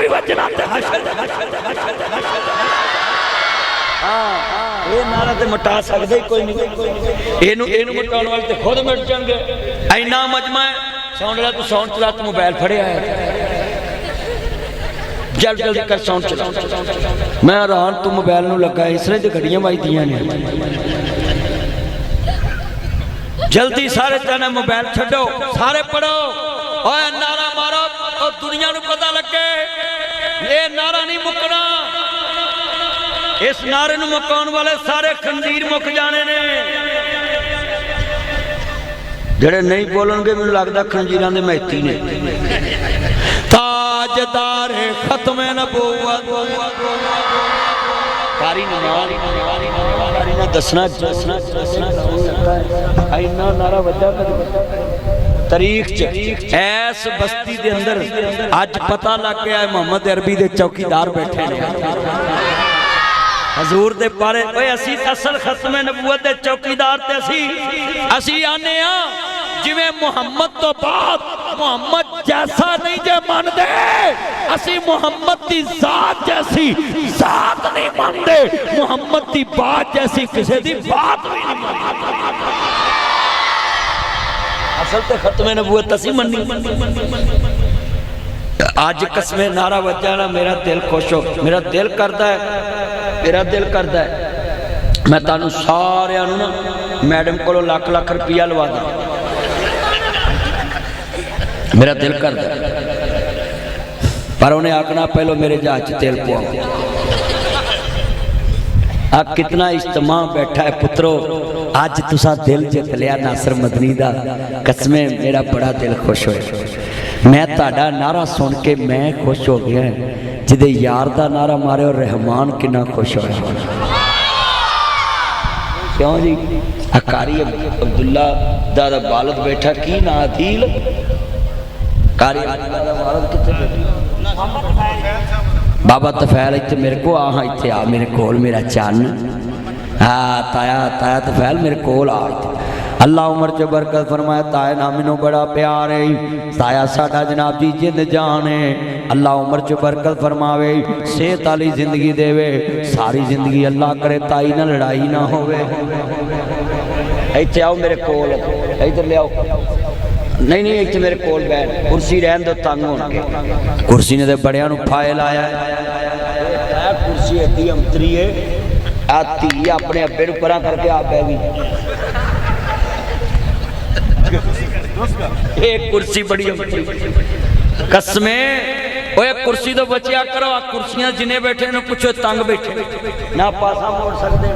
भी वजना ये नारा तो मिटा सकते ही कोई नहीं, इनू मिटाने वाले तो खुद मिट जाएंगे। इन्ना मजमा है, साउंड ला तू साउंड चला, तू मोबाइल फड़िया है, जल्द जल्दी कर साउंड चला। मैं हैरान तू मोबाइल नू लगा, इसलिए तो घड़ियां बजदियां ने। जल्दी सारे जने मोबाइल छड्डो, सारे पढ़ो और नारा मारो और दुनिया नू पता लगे ये नारा नहीं मुकना। इस नारे नू मुकाउण वाले सारे खंजीर मुक जाने ने। जेड़े नहीं बोलणगे मैनूं लगदा खंजीरां दे मैती ने। ताजदार खत्म नबूवत कारी ना दसना इन्ना नारा वजा तारीख च ऐस बस्ती दे अंदर अज पता लग गया मोहम्मद अरबी दे चौकीदार बैठे ने हजूर दे बारे। असी असल खत्म नबूवत दे चौकीदार ते असी आने जिवें मुहम्मद तो बाद मुहम्मद जैसा नहीं जे मानदे, असी मुहम्मद दी जात जैसी जात नहीं मानदे, मुहम्मद दी बात जैसी किसी दी बात भी नहीं मानदे। असल ते खत्म नबूवत असी मन्नी। आज कसमे नारा वजा ना मेरा दिल खुश हो, मेरा दिल करदा है, मेरा दिल करदा है मैं तुहानू सारिआं नू ना मैडम कोलों लाख लाख रुपया लवा दा। मेरा दिल करदा पर उन्हें आखना पहलो मेरे जहाज च तेल पवाओ। अब कितना इज्तमा बैठा है पुत्रो, अज तुसा दिल जित लिया नासर मदनी दा। कसमें मेरा बड़ा दिल खुश होया, मैं तुहाडा नारा सुन के मैं खुश हो गया। जिदे यार दा नारा मारे और रहमान कितना खुश होया। क्यों जी अकारी अब्दुल्ला दादा बालद बैठा की ना अदील कारी बाबा तफैल इत्थे मेरे को आ, इत्थे आ मेरे कोल मेरा चन। हाँ ताया ताया तफैल मेरे कोल आ। अल्लाह उमर च बरकत फरमाया, ताया ना मैनू बड़ा प्यार है, ताया साडा जनाब जी जिंद जान है। अल्लाह उमर च बरकत फरमावे, सेहत वाली जिंदगी देवे, सारी जिंदगी अल्लाह करे ताई ना लड़ाई ना होवे। इत्थे आओ मेरे कोल, इधर ले आओ। नहीं नहीं इत्थे मेरे कोल बैठ, कुर्सी रहन दो तंग होणगे। कुर्सी ने तो बड़िया नू फाए लाया, कुर्सी एडी अंतरी है। आ धी अपने अब्बे नू परां करके आप बह गई। एक कुर्सी बड़ी कसमे ओए कुर्सी तो बचिया करो। आ कुर्सियां जिन्हें बैठे ने कुछ तंग बैठे ना पासा मोड़ सकते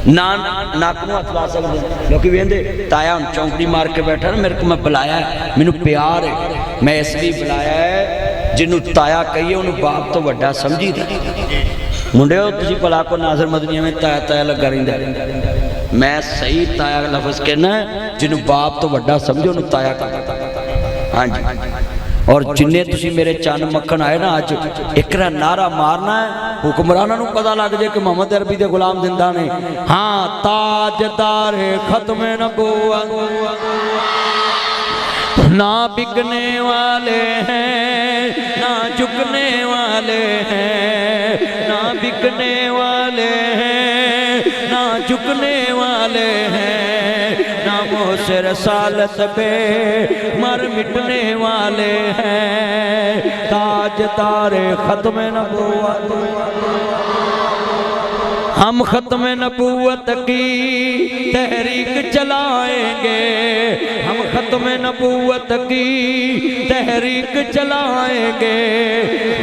ना नक नूं हथ ला सकते। लोग वेंदे ताया हुण चौंकड़ी मार के बैठा ना, मेरे को मैं बुलाया है, मैनू प्यार है, मैं इसलिए बुलाया है जिन्हों ताया कहिए उन्होंने बाप तो वड्डा समझी दा। मुंडिओ तुसीं भला को नाज़र मदनी में ताया ताया लगा रहिंदा। मैं सही ताया लफज कहना जिन्हों बाप तो वड्डा समझो उन्होंने ताया कहना। हाँ जी और जिन्ने तुसी मेरे चन मक्खन आए ना अज एक नारा मारना है, हुक्मराना नूं पता लग जाए कि मोहम्मद अरबी दे गुलाम जिंदा ने। हाँ ताजदार खत्म नबूवत ना बिकने वाले हैं ना झुकने वाले हैं, ना बिकने वाले हैं ना झुकने वाले हैं, ना मोह रसालत पे मर मिटने वाले हैं। ताजदार खत्म नबूवत हम खत्म नबूवत की तहरीक चलाएंगे, हम खत्म नबूवत की तहरीक चलाएंगे,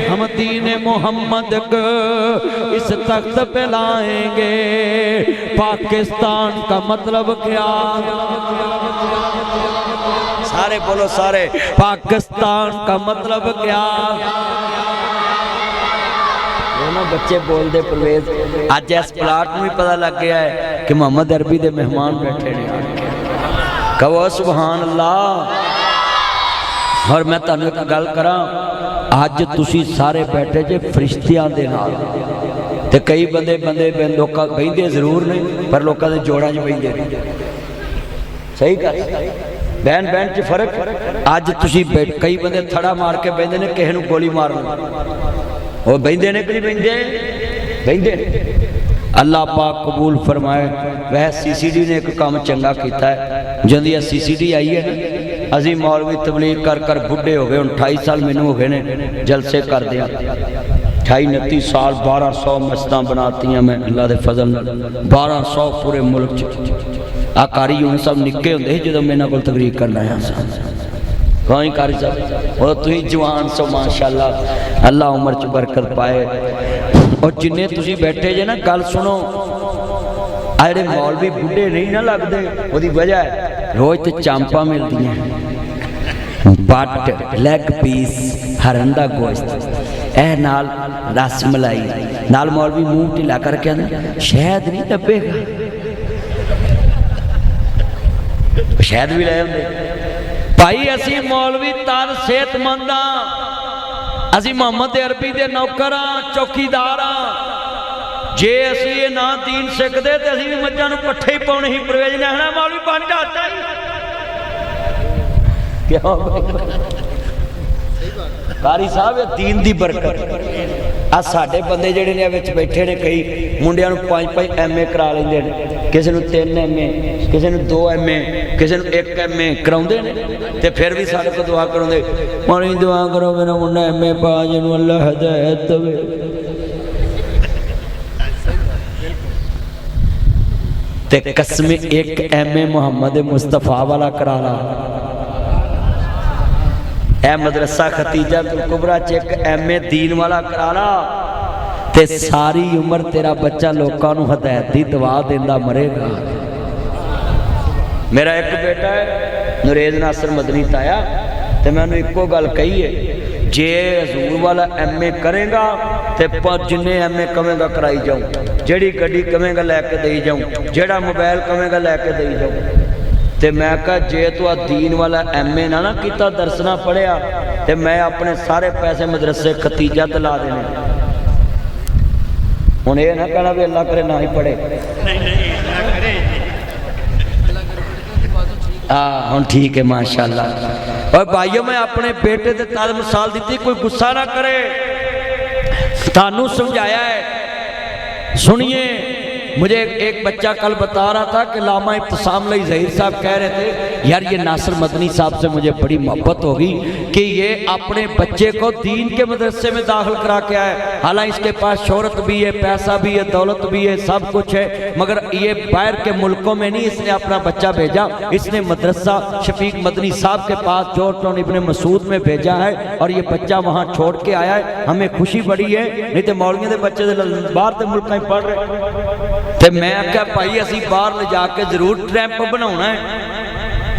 हम दीन मोहम्मद को इस तख्त पे लाएंगे। पाकिस्तान का मतलब क्या? सारे बोलो सारे, पाकिस्तान का मतलब क्या? बच्चे बोलते परवेज अज इस प्लाट में भी पता लग गया है कि मोहम्मद अरबी के मेहमान बैठे ने। कहो सुभान अल्लाह। और मैं तुहानू एक गल करा, अज तुसी सारे बैठे जे फरिश्तियां दे नाल, ते कई बंदे लोग बहिंदे जरूर ने पर लोगों के जोड़ां च बहिंदे। सही गल बहन बहन च फर्क। अज तुसी कई बंदे थड़ा मार के बहिंदे ने, किसी नूं गोली मार लो वो बहिंदे ने कि नहीं बहिंदे अल्लाह पाक कबूल फरमाए। वह CCD ने एक काम चंगा किया है। जब यह CCD आई है ना, असी मौलवी तबलीग कर कर बुढ़े हो गए। 28 साल मैनू हो गए ने जलसे कर दिया, 28-29 साल 1200 मस्जिदां बनाती मैं अल्लाह के फजल नाल, 1200 पूरे मुल्क च। आ कारी यून सब निक्के होंदे जो मेरे को तकरीर करना आया कौन कारी साहब, और तुम जवान सो माशाअल्लाह, अल्लाह उम्र च बरकत पाए। और जिन्ने तुसी बैठे जे ना, गल सुनो, आ जेड़े मौलवी बुढ़े नहीं ना लगते, उसकी वजह है रोज तो चांपा मिलती हैं, बट लैग पीस हरन का गोश्त ए नाल रस मलाई नाल। मौलवी मुंह ढिला करके आंदे शहद नहीं लभेगा, शहद भी ले आंदे। भाई असी मौलवी तर सेहतमंद हाँ, असी मोहम्मद अरबी दे नौकर हाँ, चौकीदार हाँ। जे असी ये ना दीन सिखते तो असी भी मझां नूं पट्ठे ही पाउणे ही परवेज ने आखना मौलवी बन जाता ही क्यों कारी साहब, दीन दी बरकत। आ साडे बंदे जिहड़े ने विच बैठे ने, कई मुंडियां नूं 5-5 MA करा लैंदे ने, किसी नूं 3 MA, किसी नूं 2 MA, किसी नूं 1 MA कराउंदे ने, ते फिर भी साडे को दुआ कराउंदे, मौलवी दुआ करो मेरा मुंडा MA पा जिन्हूं अल्लाह हिदायत देवे। ते कसम 1 MA मुहम्मद मुस्तफा वाला करा ला। ए मदरसा खतीजा तुल कुबरा च 1 MA दीन वाला करा ला, ते सारी उम्र तेरा बच्चा लोगों को हदायत की दवा देंदा मरेगा। मेरा एक बेटा है नरेज नासर मदनी ताया, तो मैं उन्हें एको गल कही है, जे हजूर वाला MA करेगा तो जिन्ने MA कवेगा कराई जाऊँ, जेड़ी गड्डी कवेगा लैके दई जाऊँ, जेड़ा मोबाइल कवेगा लैके दई जाऊँ। तो मैं कहा जे तू दीन वाला MA ना किता, दर्स ना पढ़िया, तो मैं अपने सारे पैसे मदरसे खतीजा ते ला देने। हुण ये ना कहना भी अल्लाह करे ना ही पढ़े, हाँ हुण ठीक है माशाअल्लाह। और भाइयों मैं अपने बेटे ते तद मिसाल दी, कोई गुस्सा ना करे, थानू समझाया है। सुनिए, मुझे एक बच्चा कल बता रहा था कि लामा इब्तिसाम लई ज़हीर साहब कह रहे थे, यार ये नासिर मदनी साहब से मुझे बड़ी मोहब्बत होगी कि ये अपने बच्चे को दीन के मदरसे में दाखिल करा के आए। हालांकि इसके पास शोहरत भी है, पैसा भी है, दौलत भी है, सब कुछ है, मगर ये बाहर के मुल्कों में नहीं इसने अपना बच्चा भेजा, इसने मदरसा शफीक मदनी साहब के पास जॉर्ज टाउन इब्ने मसूद में भेजा है, और ये बच्चा वहाँ छोड़ के आया है। हमें खुशी बड़ी है, नहीं तो मौलवियों के बच्चे बाहर के मुल्क में पढ़ रहे। तो मैं आख्या भाई असी बाहर ले जाके जरूर ट्रैंप बनाना है,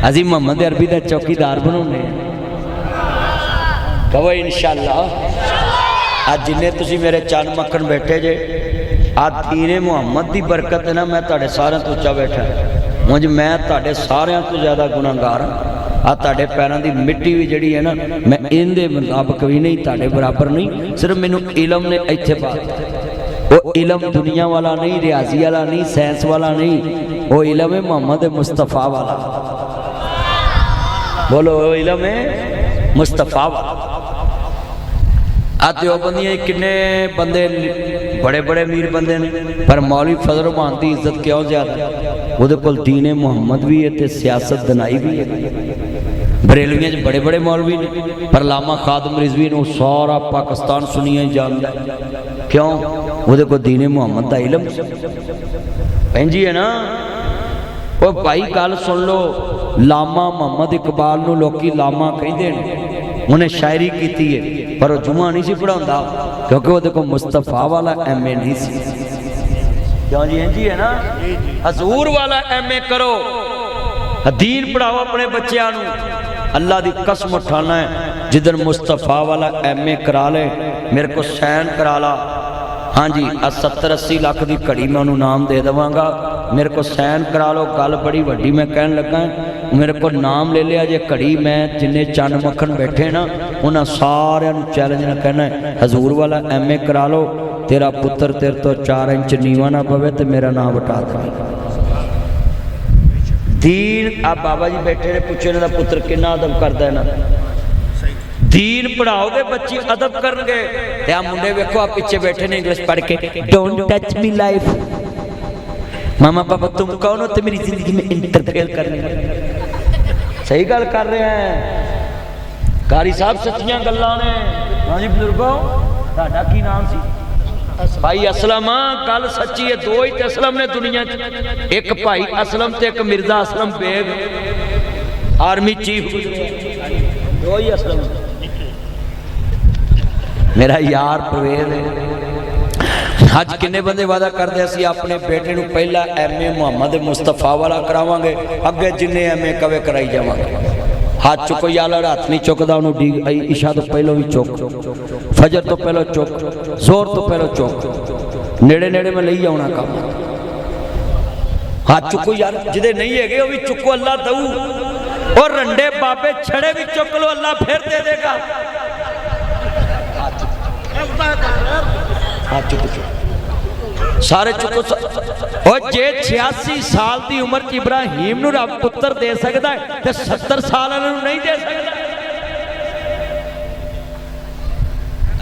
असी मोहम्मद अरबी का चौकीदार बनाने। कहो इंशाअल्लाह। आज जिन्ने तुसी मेरे चन मक्खन बैठे जे, आ दीने मुहम्मद की बरकत है ना, मैं तुहाडे सारिਆਂ तो उच्चा बैठा, मुझ मैं तुहाडे सारिਆਂ तो ज़्यादा गुनाहगार आ। तुहाडे पैरों की मिट्टी भी जिहड़ी है ना, मैं इहदे मुताबिक भी नहीं, तुहाडे बराबर नहीं, सिर्फ मैनू इलम ने इत्थे पा दित्ता। वो इलम दुनिया वाला नहीं, रियाजी वाला नहीं, साइंस वाला नहीं, वो इलम है मोहम्मद मुस्तफा वाला। बोलो वो इलम है मुस्तफा वाला। देवबंदियां किन्ने बंदे बड़े बड़े अमीर बंदे ने, पर मौलवी फजल रहमान की इज्जत क्यों ज्यादा? वो कोल दीने मुहम्मद भी है ते सियासत दनाई भी है। बरेलवियां बड़े बड़े मौलवी ने, पर लामा खादम रिजवी ने सारा पाकिस्तान सुनिया ही जानता है। क्यों? वो को दीने मुहम्मद का इलम भैंजी है ना। वो भाई गल सुन लो, लामा मोहम्मद इकबाल नूं लोकी लामा कहते हैं, उन्हें शायरी की है, पर वो जुमा नहीं सी पढ़ाता, क्योंकि वो को मुस्तफा वाला MA नहीं सी। क्यों जी? इंजी है ना। हजूर वाला MA करो, दीन पढ़ाओ अपने बच्चों नूं। अल्लाह की कसम उठाना है, जिधर मुस्तफा वाला MA करा ले, मेरे को सैन करा ला, हाँ जी 70-80 लाख की घड़ी मैं उन्होंने नाम दे देवांगा, मेरे को सैन करा लो। गल बड़ी वड्डी मैं कहन लगा, मेरे को नाम ले लिया जे घड़ी, मैं जिन्ने चंद मक्खन बैठे ना उन्होंने सारे चैलेंज ना कहना है, हजूर वाला MA करा लो, तेरा पुत्र तेरे तो 4 इंच नीवा ना पवे तो मेरा नाम बटा दे। दीन आ बाबा जी बैठे ने, पूछो इन्हां दा पुत्र किन्ना अदब करदा है ना। दीन पढ़ाओगे बच्चे अदब करनगे। ते आ मुंडे वेखो, आप पीछे बैठे ने इंग्लिश पढ़ के, डोंट टच मी लाइफ। मामा पापा तुम कौन हो तो मेरी जिंदगी में इंटरफेयर करने। सही गल कर रहे हैं कारी साहब, सच्चियां गल्लां ने। हाँ जी बुजुर्गो, तुहाडा की नाम सी? भाई असलम। गल सच्ची है, दो ही असलम ने दुनिया च, एक भाई असलम ते एक मिर्जा असलम बेग, आर्मी चीफ, दो ही असलम। मेरा यार परवेज है। अज किन्ने बंदे वादा करते असी अपने बेटे को पहला MA मुहम्मद मुस्तफा वाला करावांगे, अगे जिन्ने MA कवे कराई जावांगे। हाथ चुको यार, हाथ नहीं चुकता उन्होंने इशा तो पहलो भी चुक, फजर तो पहलो चुक, जोर तो पहलो चुक, नेड़े नेड़े में ले आना काम। हाथ चुको यार, जिदे नहीं है वो भी चुको, अल्लाह दऊ। और रंडे बाबे छड़े भी चुक लो, अल्लाह फिर दे देगा। सारे चुको। और जे 86 साल की उम्र च इब्राहिम नूं रब पुत्र दे सकता है तो 70 साल नहीं दे सकता।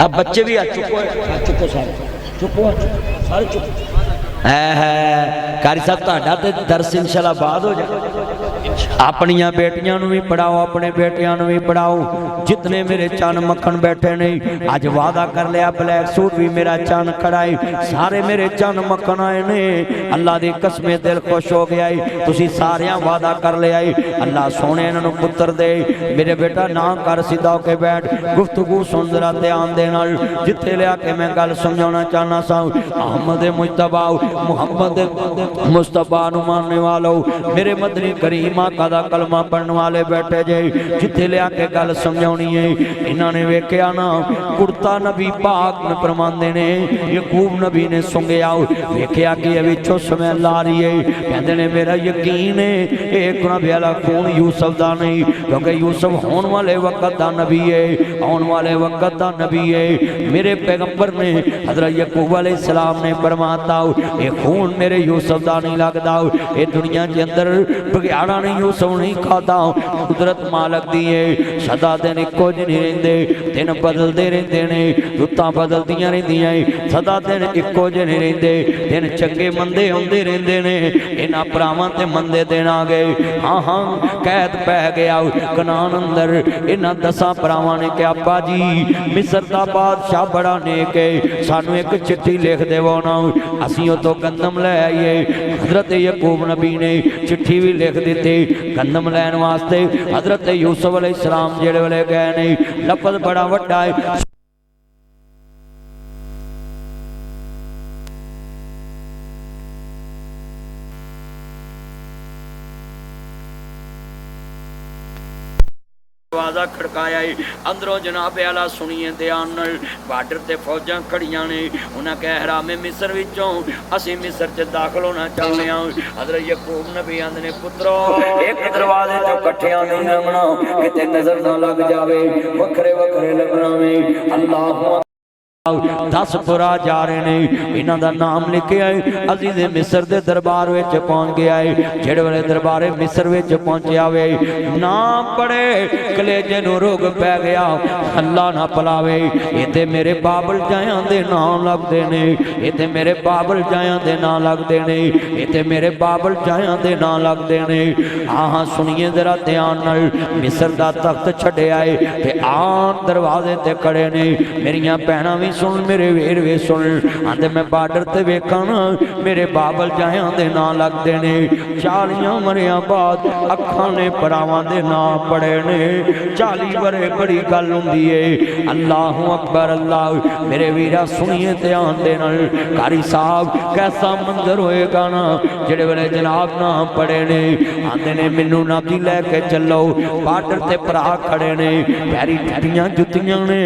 अब बच्चे भी आ चुको है, चुको सारे चुको, सारे चुको है। कारी साहब तुहाडा ते दर्स इंशाअल्लाह बाद हो जाए। अपनिया बेटियां भी पढ़ाओ, अपने बेटियां भी पढ़ाओ। जितने मेरे चन मक्खन बैठे नहीं, अज वादा कर लिया ब्लैक सूट भी मेरा चन खड़ाई, सारे मेरे चन मक्खन आए ने। अल्लाह दी कसमें दिल खुश हो गया। तुसी सारे वादा कर लिया, अल्लाह सोने इन्हों पुत्र दे। मेरे बेटा ना कर, सीधा होके बैठ, गुफ्तगू सुन जरा ध्यान दे नाल। जिथे लिया के मैं गल समझाना चाहना सा, अहमद मुजतबा मुहम्मद मुस्तफा नूं मानने वालों, मेरे मदनी करीम आका दा कलमा पढ़ने वाले बैठे जे। जिथे लिया के गल समझाउणी है, इन्होंने वेख्या ना कुर्ता नबी पाक ने फरमांदे ने, यकूब नबी ने सुंघिया, वेख्या कि विचों स्मैल आ रही है। कहते ने मेरा यकीन है एक नबी वाला खून यूसुफ दा नहीं, क्योंकि यूसुफ होने वाले वक्त दा नबी है, आने वाले वक्त दा नबी है। मेरे पैगंबर ने हजरत यकूब अलैहिस्सलाम ने फरमाता, ये खून मेरे यूसुफ दा नहीं लगता। ये दुनिया के अंदर बघियाड़ा नहीं यूसुफ नहीं खाता, कुदरत मालक दी है। सदा दिन इको जिहे नहीं रहिंदे, दिन बदलते रहते ने, रुत्तां बदलदियां रहिंदियां, सदा दिन इको जिहे नहीं रहिंदे, दिन चंगे मंदे आउंदे रहिंदे ने। इन्हां भरावां ते मंदे दिन आ गए। हाँ हाँ कैद पै गया कनान अंदर। इन्हां 10 भरावां ने कहा, अब्बा जी मिस्र दा बादशाह बड़ा नेक है, सानू एक चिट्ठी लिख देवो ना, असीं उतों गंदम ले आईए। हजरत यकूब नबी ने चिट्ठी भी लिख दी गंदम लैन वास्ते। हजरत यूसुफ अलैहिस्सलाम जेड़े वेले गए ने, लफज बड़ा वड्डा है। दरवाजा खड़काया, अंदरों जनाब आला सुनिए ध्यान नाल, बार्डर ते फौजां खड़ियां ने। उन्हें कहा हरामे मिस्र विचों असीं मिस्र च दाखिल होना चाहते हैं। हजरत यकूब नबी आंदे ने, पुत्रो एक दरवाजे चों कट्ठियां नहीं लंघना, किते नजर ना लग जावे, वखरे वखरे लगना में। अल्लाह 10 पुरा जा रहे ने, इन्हां दा नाम लिखे आए। अजीज मिस्र दे दरबार विच पहुंच गया है। जेड़े वेले दरबारे मिस्र विच पहुंचया वे, नाम पढ़े कलेजे नूं रोग पै गया। अल्लाह ना पलावे, इते मेरे बाबल जायां दे नाम लगदे ने, इते मेरे बाबल जायां दे नाम लगदे ने, इते मेरे बाबल जायां दे नाम लगदे ने। हाँ सुनिए जरा ध्यान नाल, मिस्र दा तख्त छड्डिया है ते आन दरवाजे ते खड़े ने। मेरियां भैणां भी सुन, मेरे वीर वे सुन, आंदे मैं बार्डर ते वेखां ना, मेरे बाबल जायां दे नाम लगदे ने। 40 मरियां बाद अखां ने भरावां दे नाम पढ़े ने। 40 बरे बड़ी गल हुंदी है। अल्लाह अकबर अल्लाह। मेरे वीरा सुनिए ध्यान दे नाल, कारी साहब कैसा मंजर होएगा ना, जेड़े वेले जनाब नाम पढ़े ने, आंदे ने मैनू नाती लैके चलो। बार्डर ते भरा खड़े ने, पैरी ठटियां जुत्तियां ने,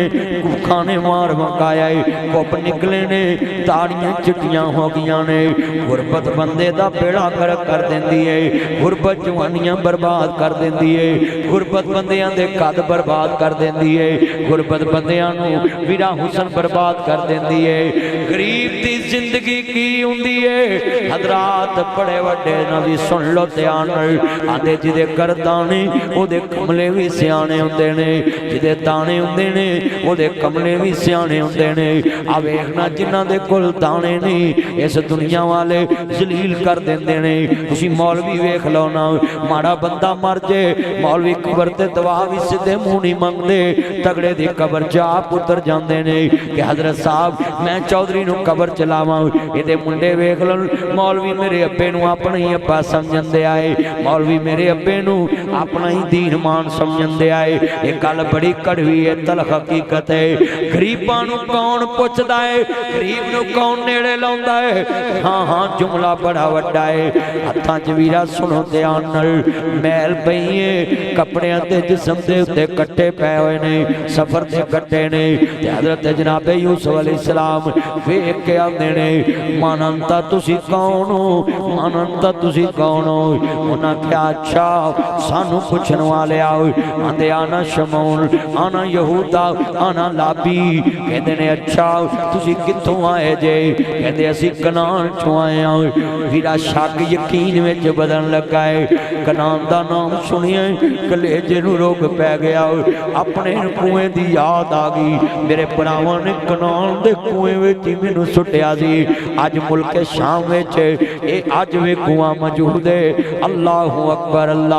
भुखा ने मार मकाया। आया है, कुप निकले ने, ताड़ियां चिट्टियां हो गई ने। गुरबत बंदे दा बेड़ा कर देंदी है, गुरबत जवानियां बर्बाद कर देंदी है, गुरबत बंदियां दे कद बर्बाद कर देंदी है, गुरबत बंदियां नूं विरा हुसन बर्बाद कर देंदी है। गरीब दी जिंदगी की हुंदी है हजरात, बड़े वड्डे नबी सुन लो ध्यान नाल, आंदे जिदे कर दाने ओदे कमले भी सियाने हुंदे ने, जिदे दाने हुंदे ने ओदे कमले भी सियाने हुंदे ने। आ वेखना जिन्हां दे कोल दाने नहीं इस दुनिया वाले जलील कर देंदे ने। तुसी मौलवी वेख लो ना, माड़ा बंदा मर जे मौलवी कबर ते दवा भी सीधे मुंह नहीं मंगदे, तगड़े दी कबर च आप उतर जांदे ने कि हजरत साहब मैं चौधरी नूं कबर च लावां। इहदे मुंडे वेख लो, मौलवी मेरे अब्बे नूं अपना ही अब्बा समझदे आए, मौलवी मेरे अब्बे नूं अपना ही दीन मान समझदे आए। ये गल बड़ी कड़वी है, तलख हकीकत है। गरीबां नूं कौन पुछदा है, गरीब नूं कौन नेड़े लाउंदा है? हाँ हाँ जुमला बड़ा वड्डा है। हत्थां च वीरा सुनो ध्यान नाल, मैल पई है कपड़ियां ते जिस्म दे उत्ते कट्टे पए होए ने, सफर दे कट्टे ने। हजरत जनाबे यूसुफ अलैहिस्सलाम वेख के आंदे ने, मानंता तुसी कौन हो, मानंता तुसी कौन हो? उन्हां क्या अच्छा सानू पुछण वाले आओ, आंदे आना शमौन, आना यहूदा, आना लाबी। कहते ने अच्छा तुसी कित्थों आए जे? कहते असी कनान चों आए हां। वीरा शक यकीन विच बदलण लगा है। कनान दा नाम सुनिया कलेजे नूं रोग पै गया, अपने कुएं दी याद आ गई। मेरे भरावां ने कनान दे कुएं विच ही मैनूं सुट्टिया सी, अज मुल्क शाम विच ए अज वे कुआं मौजूद है। अल्लाहु अकबर अल्लाह।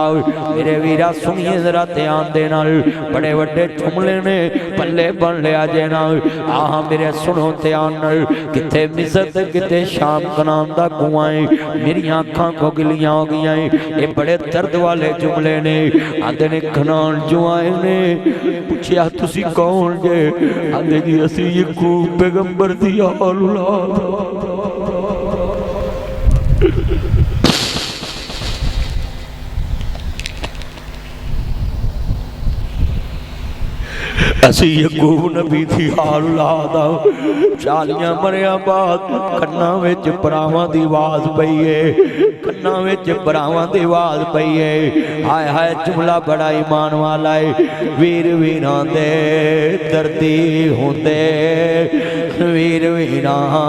मेरे वीरा सुनिए जरा ध्यान दे नाल, बड़े वड्डे जुमले ने पल्ले बन लिया जे नाल। आह मेरे सुनो ध्यान नाल, किथे मिस्र ते किथे शाम कनान दा कुआं है। मेरी अखां खोखलियां हो गई हैं। ये बड़े दर्द वाले जुमले ने। आंदे ने कनान जो आए ने, पूछया तुसी कौन जे? आंदे जी असी याकूब पैगंबर दी औलाद। असी याकूब नबी दी औलाद। 40 मरिया बाद कन्ना विच भरावां दी आवाज पई है, कन्ना विच भरावां दी आवाज पई है। हाय हाय जुमला बड़ा ईमान वाला है। वीर वीरां दे दर्दी हुंदे, वीर वीरां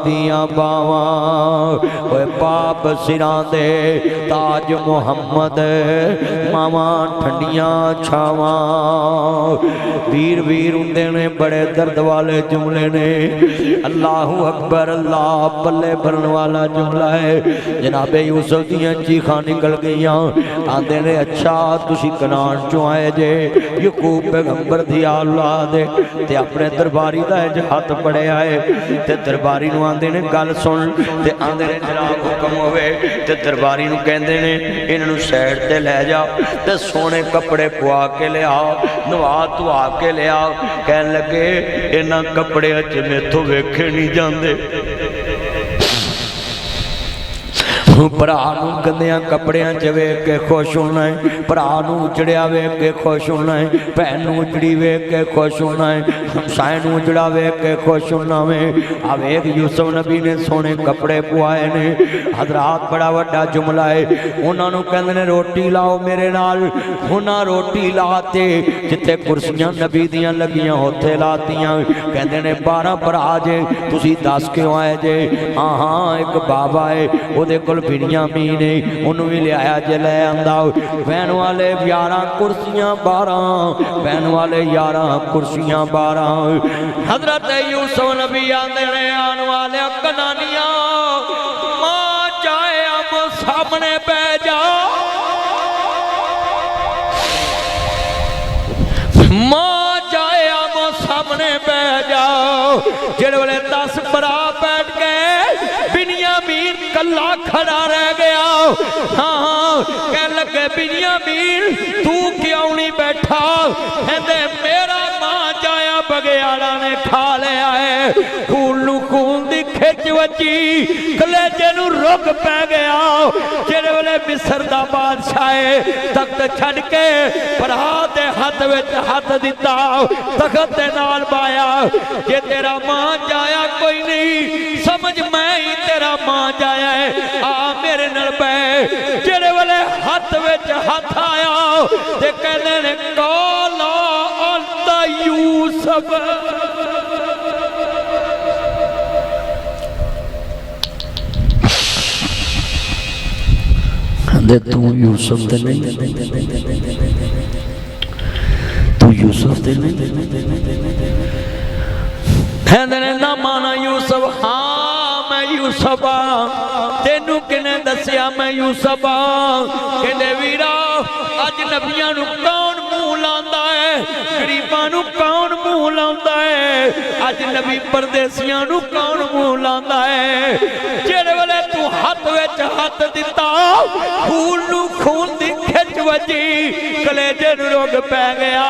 दियां बावां, ओए पाप सिरां दे ताज मुहम्मद, मावां ठंडियां छावां। वीर वीर हुंदे ने, बड़े दर्द वाले जुमले ने। अल्लाहु अकबर अल्लाह, पल्ले भरन वाला जुमला है। जनाबे यूसुफ दियां चीखां निकल गईयां। आंदे ने अच्छा तुसी कनान चों आए जे, याकूब पैगंबर दी औलाद ते अपने दरबारी दा इज हथ पड़िया है। ते दरबारी नूं आंदे ने गल सुन, ते आंदे ने जनाब हुक्म होवे। ते दरबारी नूं कहंदे ने इन्हां नूं साइड ते लै जा ते सोने कपड़े पवा के लिया, नवा धुआ के लिया। कह लगे इन्हां कपड़ियां च मेथों वेखे नहीं जाते। भरा गंदियां कपड़ियां च वेख के खुश होना है, भरा उजड़िया वेख के खुश होना है, भैन उजड़ी वेख के खुश होना है, हमसाए उजड़ा वेख के खुश होना वे। आ वेख यूसुफ नबी ने सोने कपड़े पवाए ने। हजरात बड़ा वड्डा जुमला है। उन्होंने कहते ने रोटी लाओ मेरे नाल। उन्हें रोटी लाते, जिथे कुर्सियां नबी दियां लगियां उत्थे लातियां। कहते ने 12 भरा जे, तुसी 10 क्यों आए जे? हाँ हाँ एक बाबा है, उहदे कोल बिन्यामीन ने, उन्होंने भी लिया जे लै आंदा। बहन वाले 11 कुर्सियां 12, बहन वाले 11 कुर्सियां 12। हजरत यूसुफ नबी आंदे ने आने वाले कनानियां, मां चाहे अब सामने पै जा, मां चाहे अब सामने पै जाओ। जेड़े वाले 10 भरा बैठ गए, बिन्यामीन कला खड़ा रह गया। हाँ कह लगे बिन्यामीन तू क्यों नहीं बैठा? कहते मेरा मां जाया बगेयाड़ा ने खा लिया है, खून नू खून दी खिच वजी कलेजे नूं रुक पै गया। जिहड़े वेले मिस्र दा बादशाह तख्त छड्ड के भरा दे हथ विच हथ दिता, तख्त दे नाल पाया। जे तेरा मां जाया कोई नहीं, समझ मैं ही तेरा मां जाया है, आ मेरे नाल बैठ। जिहड़े वेले हथ विच हथ आया ते कहंदे ने काला अंता यूसुफ। तू यूसुफ ते नहीं, तू यूसुफ ते नहीं। ना माना यूसुफ, हाँ मैं यूसुफ हाँ। तेनू किने दसिया मैं यूसुफ हाँ? कहंदे वीरा अज नबियां नू कौन मुंह लांदा है, गरीबां नू कौन मुंह लांदा है, अज नबी परदेसियां नू कौन मुंह लांदा है। जेड़े वेले तू हथ विच हथ दिता, खून नू खून दी खिच वजी, कलेजे नू रुग पै गया।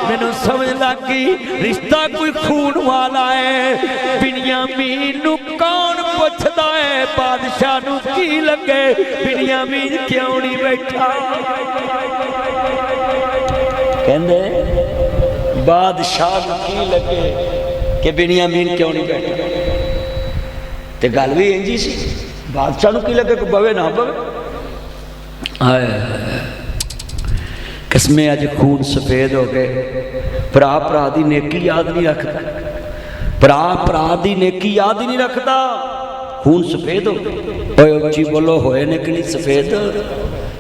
मैनू समझ लग गई रिश्ता कोई खून वाला है। बिन्यामीन नू कौन पुछदा है, बादशाह नू की लगे बिन्यामीन क्यों नहीं बैठा। कहंदे बादशाह नू की लगे कि बिन्यामीन क्यों नहीं बैठा। ते गल भी इंजी सी, बादशाह नू की लगे कि बवे ना बवे। किस्में अज खून सफेद हो गए। भरा भरा दी नेकी याद नहीं रखता, भरा भरा दी नेकी याद ही नहीं रखता। खून सफेद हो गए। उच्ची बोलो होए ने कि नहीं सफेद।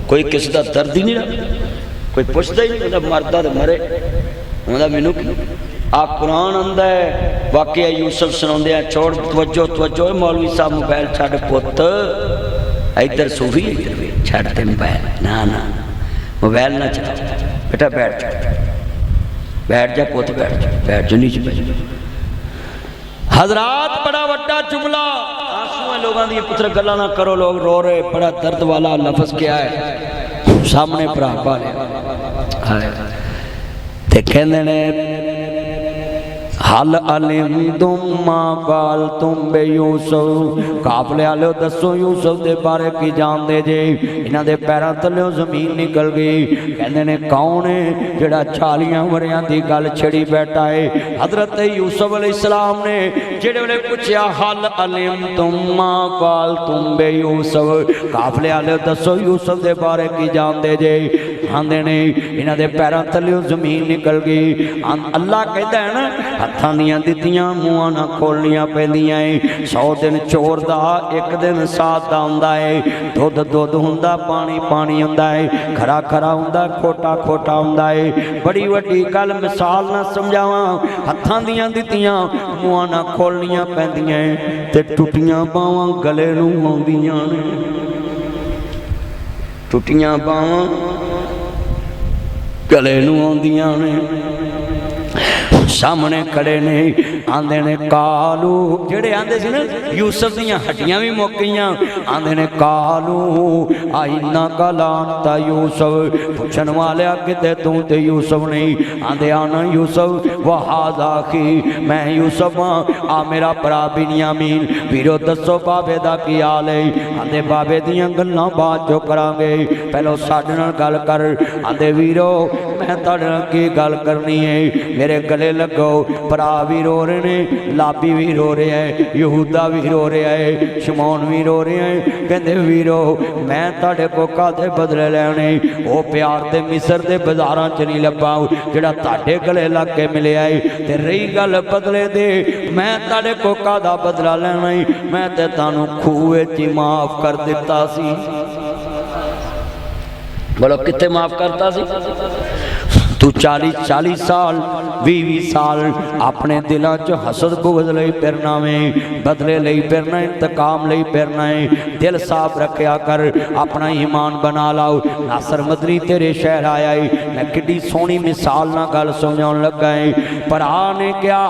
कोई किसी का दर्द ही नहीं रखता, कोई पुछता ही नहीं। मरदा तो मरे, मैनू आ कुरान आंदा है। वाकया यूसुफ सुनाते हैं। छोड़ तवज्जो तवज्जो, मौलवी साहब मोबाइल छड़ पुत, इधर सूफी इधर छड़ते मोबाइल। ना ना मोबाइल ना चला बेटा, बैठ जा बैठ जा पुत, बैठ जा बैठ जा नीचे बैठ जा। हजरात बड़ा वड्डा जुमला, आंसू लोगों दी पुत्र गल्लां ना करो, लोग रो रहे। बड़ा दर्द वाला लफ्ज क्या है सामने भरा पा लिया। ते कहंदे ने हल अलिम तुम मां बाल तुम बे यूसुफ। काफले आलो दसो यूसुफ दे बारे की जानते जे। इन्हां दे पैरां थल्लों जमीन निकल गई। कहंदे ने कौन है जिहड़ा 40 वरियां दी गल छड़ी बैठा है। हजरत यूसुफ अलैहिस्सलाम ने जिहड़े वेले पुछया हल अलिम तुम मां बाल तुम बे यूसुफ, काफले आलो दसो यूसुफ दे बारे की जानते जे। आंदे ने इन्हां दे पैरां थल्लों जमीन निकल गई। अल्लाह कहदा है ना हत्थां दियां दित्तियां मूहां ना खोलनियां पैंदियां है। 100 दिन चोर दा एक दिन साथ दा हुंदा है। दुध दुध हुंदा, पानी पानी हुंदा है, खरा खरा हुंदा, खोटा खोटा हुंदा है। बड़ी वड्डी गल मिसाल ना समझावां। हत्थां दियां दित्तियां मूहां ना खोलनियां पैंदियां है ते टुटियां बावां गले नूं आउंदियां ने। टुटियां बावां गले नूं आउंदियां ने। सामने खड़े ने आंदे ने कालू, जेड़े आंदे सी ना यूसुफ दियां हड्डियां भी मुक गईयां। आंदे ने कालू आइना कलांता यूसुफ। पुछन वाले किते तू ते यूसुफ नहीं। आंदे आना यूसुफ वहादा की, मैं यूसुफ हाँ, आ मेरा भरा बिन्यामीन। वीरो दसो बाबे दा की हाल है। आंदे बाबे दियां गल्लां बाद चो करांगे, पहलो साडे नाल गल कर। आंदे वीरो मैं तुहाडे नाल की गल करनी है, मेरे गले लगो। भरा भी रो रहे ने, लाबी भी रो रहा है, यहूदा भी रो रहा है, शमौन भी रो रहे हैं। कहते वीरो मैं तुहाडे को कादे बदले लैने। वो प्यार ते मिस्र दे बाजारां च नहीं लभा जिहड़ा तुहाडे गले लग के मिलिया है। ते रही गल बदले दे, मैं तुहाडे को कादा बदला लैना है। मैं ते तुहानू खूह च ही माफ कर दिता सी। बोलो कित्थे माफ करता सी? तू 40 साल 20 साल अपने दिलों च हसद बुगद लई फिरना में, बदले लई फिरना, इंतकाम लई फिरना है। दिल साफ रखया कर, अपना ईमान बना लाओ। नासर मदनी तेरे शहर आया है। मैं किड्डी सोहनी मिसाल ना गल समझाउण लगा है। भरा ने कहा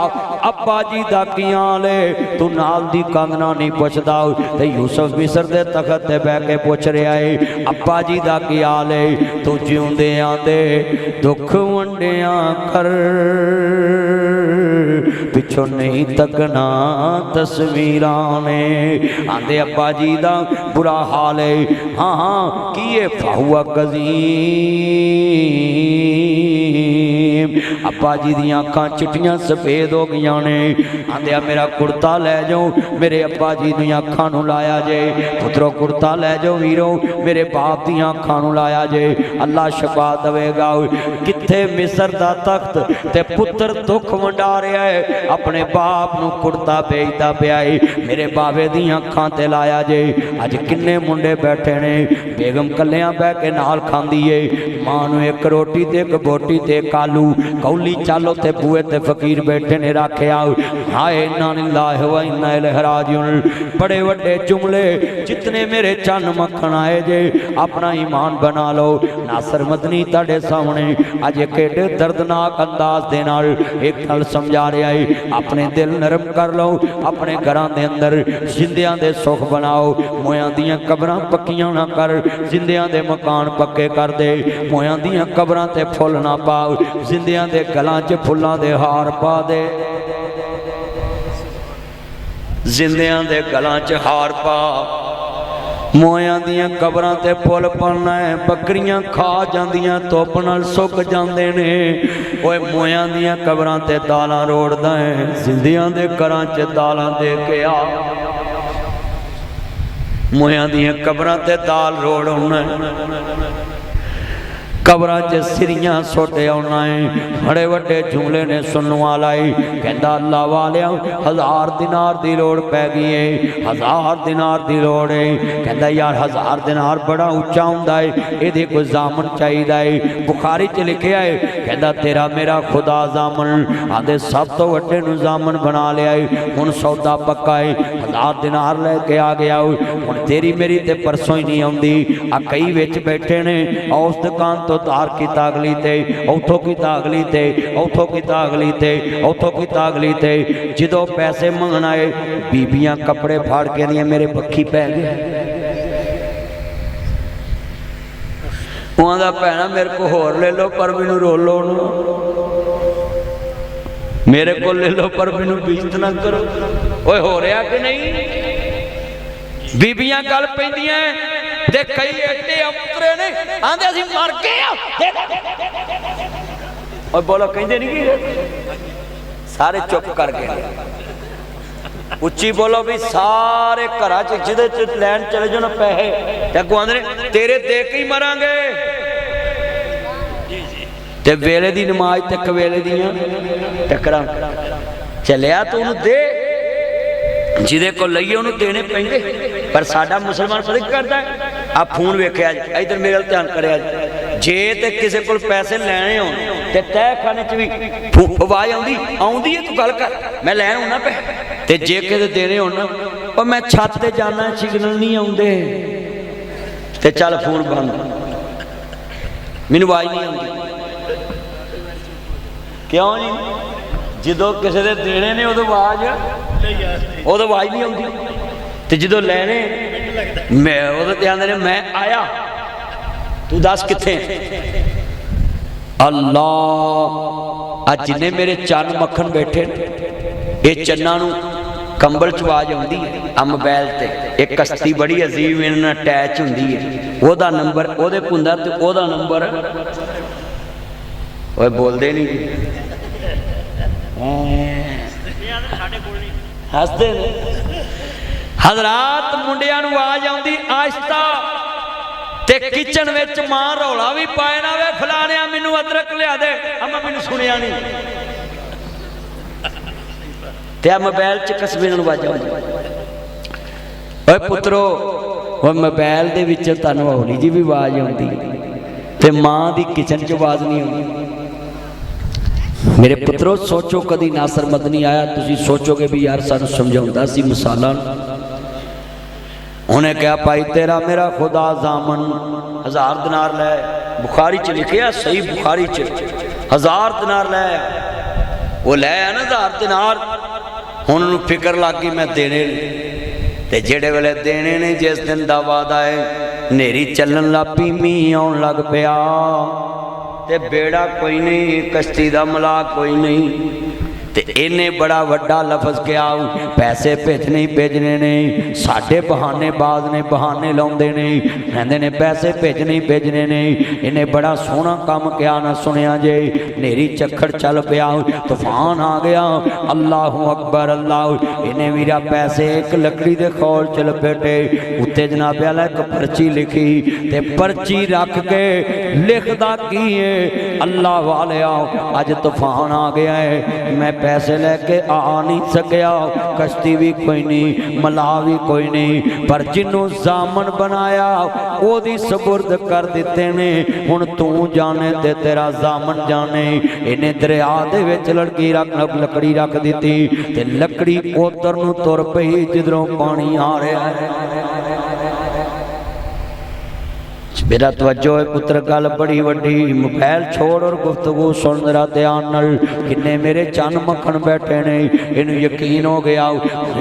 अब्बा जी दा की हाल है, तू नाल दी कंगना नहीं पुछदा। ते यूसुफ मिस्र दे तखत ते बैठ के पुछ रहा है अब्बा जी दा की हाल है। तू जिउंदे आंदे दुख वंडिया कर, पिछों नहीं तकना तस्वीरां ने। आंदे अब्बा जी दा बुरा हाल है, हाँ हाँ की है फाहुआ कज़ीम। अब्बा जी दी अखां चिट्टियां सफेद हो गई ने। आंदे मेरा कुर्ता लै जाओ, मेरे अब्बा जी दी अखां नूं लाया जे। पुत्रो कुर्ता लै जाओ वीरो, मेरे बाप दी अखां नूं लाया जे। अल्लाह शफा देवेगा। किथे मिस्र दा तख्त ते पुत्र दुख वंडा रहा है, अपने बाप नूं कुर्ता बेचदा पिया है। मेरे बाबे दी अखां ते लाया जे। अज किन्ने मुंडे बैठे ने, बेगम कलियां बह के नाल खांदी है, मां नूं एक रोटी ते एक बोटी ते कालू कौली चालो ते बूए ते फकीर बैठे ने रखिया। हाय इन्ना लिल्लाहि व इन्ना इलैहि राजिऊन। बड़े वड्डे जुमले जितने मेरे चन मक्खन आए जे, अपना ईमान बना लो। नासर मदनी तुहाडे सामने अज एक एडे दर्दनाक अंदाज दे नाल एक गल समझा रहा है। अपने दिल नरम कर लो, अपने घरां दे अंदर जिंदियां दे सुख बनाओ। मोयां दियां कबरां पक्कियां ना कर, जिंदियां दे मकान पक्के कर दे। मोयां दियां कबरां ते फुल ना पाओ, जिंदियां दे गलां च फुल्लां दे हार पा दे। जिंदियां दे गलां च हार पा, मोयां दियां कबरां ते फुल पड़ना है। बकरियां खा जांदियां धुप नाल सुक जांदे ने। ओए मोयां दियां कबरां ते दालां रोड़दा है, जिंदियां दे घरां च दालां दे के आ। मोयां दियां कबरां ते दाल रोड़ आउणा है, कबरां च सिरियां सुट आउणा है। बड़े वड्डे जुमले ने सुनने वाला है। कहंदा अल्लाह वालिया 1000 दिनार दी लोड़ पै गई है, 1000 दिनार दी लोड़ है। कहंदा यार 1000 दिनार बड़ा उच्चा हुंदा है, इहदे कोई जामन चाहिदा है। बुखारी च लिखिया है, कहंदा तेरा मेरा खुदा जामन। आंदे सब तो वड्डे नूं जामन बना लिया है। हुण सौदा पक्का है, 1000 दिनार लैके आ गया। हुण तेरी मेरी ते परसों ही नहीं आउंदी। आ कई विच बैठे ने, उस दुकान तो तार की तागली ते, उथों की तागली ते, उथों की तागली ते, उथों की तागली ते। जदों पैसे मंगण आए, बीबियां कपड़े फाड़ के दियां मेरे पक्खी पै गए। उहां दा भैणा मेरे को होर ले लो पर मैनू रोलो ना, मेरे को ले लो पर मैनू बेइज्जत ना करो। ओए हो रहा कि नहीं? बीबियां गल पैंदियां ते कई एडे अंतरे ने आंदे असीं मर गए आ। और बोलो कहंदे नहीं कि सारे चुप कर गए। उच्ची बोलो भी सारे घरां च जिहदे च लैन चले जाओ ना पैसे ते अगों आंदे ने तेरे दे के ही मरांगे। ते वेले दी नमाज ते कवेले दियां टकरां चलिया तू उन्होंने दे, जिदे को लईए उन्होंने देने पेंगे। पर साडा मुसलमान पता की करता है, आप फोन वेख्या इधर मेरे ध्यान करे, जे ते किसी को पैसे लैने हो ते तय खाने च भी आवाज आउंदी है, तू गल कर मैं लैन होना पे। ते जे किसे देने हो ना, और मैं छत ते जाना सिग्नल नहीं आउंदे ते चल फोन बंद, मैनू आवाज नहीं आउंदी। क्यों जी? जो किसी के देने ने उदों आवाज नहीं आती, तो जो लैने मैं उदों आते ने मैं आया, तू दस कित्थे। अल्लाह अज जिन्ने मेरे चन मक्खन बैठे ये चन्ना नूं कंबल च आवाज आती है। आ मोबाइल ते एक कश्ती बड़ी अजीब इन्हां अटैच होंदी है, ओहदा नंबर ओहदे हुंदा ते ओहदा नंबर ओए बोलदे नहीं हसदे ने। हजरात मुंडियां नूं आवाज आउंदी आहिस्ता ते किचन विच मां रौला भी पाए ना वे फलाणिया मैनू अदरक लिया दे, अम्मा मैनू सुनिया नहीं। ते मोबाइल च कस्बे नाल आवाज आउंदी। ओए पुत्रो ओए मोबाइल दे विच तुहानूं हौली जी भी आवाज आउंदी ते मां दी किचन च आवाज नहीं आउंदी। मेरे पुत्रो सोचो कदी नासर मदनी आया, तुसी सोचोगे भी यार सानू समझाउंदा सी मिसालां। उन्हें कहा भाई तेरा मेरा खुदा जामन 1000 दिनार लै, बुखारी च लिखिया सही बुखारी च 1000 दिनार लै। वो लै ना 1000 दिनार, हुण उन्हूं फिक्र लग गई मैं देने ते जेड़े वेले देने ने जिस दिन दा वादा है नेरी चलन लग पई, मींह आउण लग पिया ते बेड़ा कोई नहीं, कश्ती दा मला कोई नहीं। ते इन्हें बड़ा वड्डा लफज किया, पैसे भेजने ही भेजने ने, साडे बहानेबाज ने, बहाने लाउंदे ने, कहंदे ने पैसे भेजने ही भेजने ने। इन्हें बड़ा सोहना काम किया ना सुनिया जे, नेरी झक्खड़ चल पिया, तूफान आ गया, अल्लाहु अकबर अल्लाह। इन्हें वीरा पैसे एक लकड़ी दे खौल च लपेटे, उत्ते जनाब आला एक पर्ची लिखी ते पर्ची रख के लिखदा की है, अल्लाह वाले आओ अज तूफान आ गया है, मैं पैसे लेके आ नहीं सकया, कश्ती भी कोई नहीं, मला भी कोई नहीं, पर जिन्हों जामन बनाया ओदी सपुर्द कर दिते ने, हुण तू जाने ते तेरा जामन जाने। इन्हें दरिया दे विच लड़की लकड़ी रख दी ते लकड़ी उधर नूं तुर पई जिधरों पानी आ रहा है। मेरा तवज्जो है पुत्र, गल बड़ी वड्डी, मोबाइल छोड़ और गुफ्तगू सुन जरा ध्यान नाल। किन्ने मेरे चन मक्खन बैठे ने, इन्हूं यकीन हो गया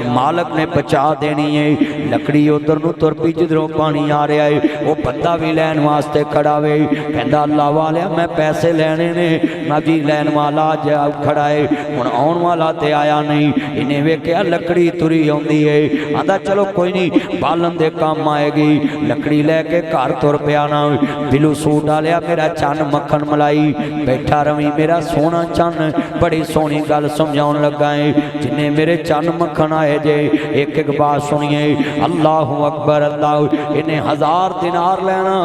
मालक ने बचा देनी है। लकड़ी उधर नूं तुर पई जिधरों पानी आ रहा है, वो बंदा भी लैन वास्ते खड़ा वे, कहंदा अल्लाह वालिया मैं पैसे लेने ने, मैं भी लैन वाला अज खड़ा है, हुण आउण वाला ते आया नहीं। इन्हें वेख्या लकड़ी तुरी आउंदी है, आंदा चलो कोई नहीं बालन दे काम आएगी। लकड़ी लैके घर तुर पिया ना, बिलू सूट डालिया, मेरा चन मक्खन मलाई, बैठा रवी मेरा सोना चन। बड़ी सोहनी गल समझाउण लगा है, जिन्हें मेरे चन मक्खन आए जे, एक एक बात सुनिए, अल्लाह अकबर अल्लाह। इन्हें 1000 दिनार लेना,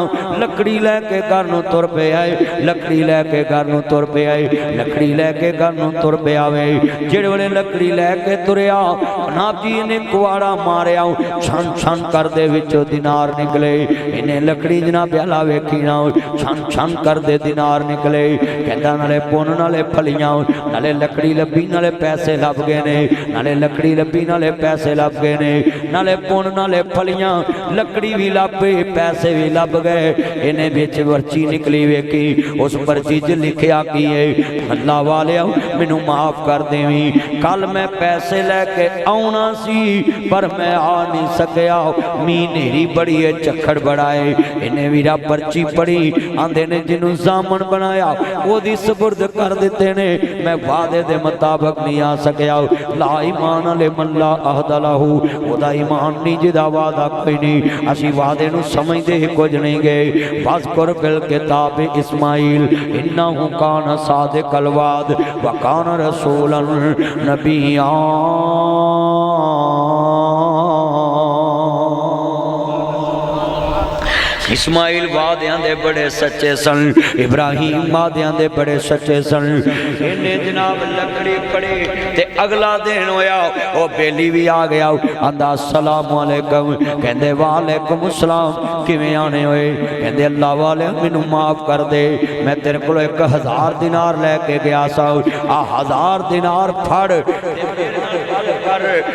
लकड़ी लैके घर नूं तुर पे आए, लकड़ी लैके घर नूं तुर पे आए, लकड़ी लैके घर नूं तुर पे आवे। जिहड़े वेले लकड़ी लैके तुरिया जनाब जी, इन्हें कुआड़ा मारिया, छन छन करदे विचों दिनार निकले। इन्हें लकड़ी जनाब प्याला वेखी ना, छन छन करदे दिनार निकले। कहंदा नाले पुन नाले फलियां, नाले लकड़ी लभी नाले पैसे लभ गए ने, नाले लकड़ी लभी नाले पैसे लभ गए ने, नाले पुन नाले फलियां, लकड़ी भी लभ गई पैसे भी लभ गए। इन्हें विच पर्ची निकली वेखी, उस पर्ची च लिखिया की है, अल्लाह वालिया मैनू माफ कर देवी, कल मैं पैसे लैके आउणा सी पर मैं आ नहीं सकिया, मींह नेरी बड़ी है, झक्खड़ बड़ा है। इन्हें वीरा पर्ची पढ़ी, आंदे ने जिन्हों जामन बनाया ओदी सपुर्द कर दिते ने, मैं वादे दे मुताबिक नहीं आ सकिया। ला ईमान अले मल्ला अहद लहू, ओदा ईमान नहीं जिदा वादा कोई नहीं। असी वादे नूं समझदे ही कुछ नहीं गए। वज़कुर फिल किताब इस्माइल इन्नहु कान सादिकल वाद व कान रसूलन नबिय्या। इस्माइल वादियां दे बड़े सच्चे सन, इब्राहिम वादियां दे बड़े सच्चे सन। इन्हें जनाब लकड़ी पड़ी ते अगला दिन होया, वो बेली भी आ गया, आंदा अस्सलाम वालेकुम, कहंदे वालेकुम अस्सलाम, किवें आने होए? कहंदे अल्लाह वाले मैनू माफ कर दे, मैं तेरे को 1000 दिनार लैके गया सा, आ 1000 दिनार फड़